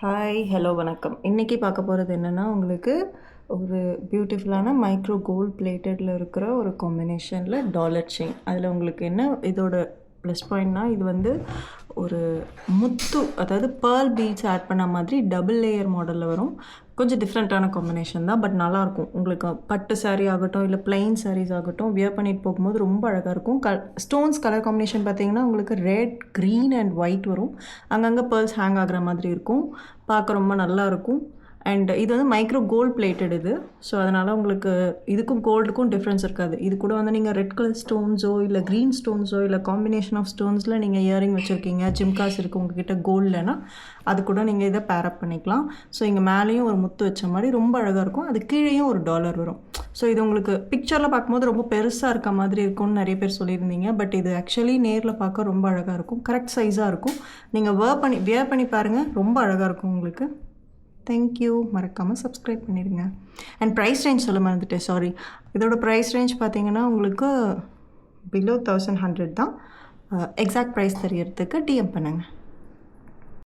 Hi hello வணக்கம். இன்றைக்கி பார்க்க போகிறது என்னென்னா, உங்களுக்கு ஒரு பியூட்டிஃபுல்லான மைக்ரோ கோல்ட் பிளேட்டடில் இருக்கிற ஒரு காம்பினேஷனில் டாலர் செயின். அதில் உங்களுக்கு என்ன இதோட ப்ளஸ் பாயிண்ட்னால், இது வந்து ஒரு முத்து, அதாவது பேர்ல் பீட்ஸ் ஆட் பண்ண மாதிரி டபுள் லேயர் மாடலில் வரும். கொஞ்சம் டிஃப்ரெண்ட்டான காம்பினேஷன் தான், பட் நல்லாயிருக்கும். உங்களுக்கு பட்டு சாரீ ஆகட்டும், இல்லை பிளெயின் சாரீஸ் ஆகட்டும், வியர் பண்ணிட்டு போகும்போது ரொம்ப அழகாக இருக்கும். ஸ்டோன்ஸ் கலர் காம்பினேஷன் பார்த்தீங்கன்னா, உங்களுக்கு ரெட், க்ரீன் அண்ட் ஒயிட் வரும். அங்கங்கே பேர்ல்ஸ் ஹேங் ஆகிற மாதிரி இருக்கும். பார்க்க ரொம்ப நல்லாயிருக்கும். அண்ட் இது வந்து மைக்ரோ கோல்ட் பிளேட்டட் இது. ஸோ அதனால் உங்களுக்கு இதுக்கும் கோல்டுக்கும் டிஃப்ரென்ஸ் இருக்காது. இது கூட வந்து நீங்கள் ரெட் கலர் ஸ்டோன்ஸோ இல்லை க்ரீன் ஸ்டோன்ஸோ இல்லை காம்பினேஷன் ஆஃப் ஸ்டோன்ஸில் நீங்கள் இயரிங் வச்சுருக்கீங்க, ஜிம்காஸ் இருக்குது உங்ககிட்ட கோல்டுலனா, அது கூட நீங்கள் இதை பேரப் பண்ணிக்கலாம். ஸோ இங்கே மேலேயும் ஒரு முத்து வச்ச மாதிரி ரொம்ப அழகாக இருக்கும். அது கீழேயும் ஒரு டாலர் வரும். ஸோ இது உங்களுக்கு பிக்சரில் பார்க்கும்போது ரொம்ப பெருசாக இருக்க மாதிரி இருக்கும்னு நிறைய பேர் சொல்லியிருந்தீங்க. பட் இது ஆக்சுவலி நேரில் பார்க்க ரொம்ப அழகாக இருக்கும். கரெக்ட் சைஸாக இருக்கும். நீங்கள் வியர் பண்ணி பாருங்கள், ரொம்ப அழகாக இருக்கும் உங்களுக்கு. தேங்க்யூ. மறக்காமல் சப்ஸ்கிரைப் பண்ணிடுங்க. அண்ட் ப்ரைஸ் ரேஞ்ச் சொல்ல மறந்துட்டேன், சாரி. இதோட ப்ரைஸ் ரேஞ்ச் பார்த்தீங்கன்னா உங்களுக்கு பிலோ 1100 தான். எக்ஸாக்ட் ப்ரைஸ் தெரியறதுக்கு டிஎம் பண்ணுங்கள்.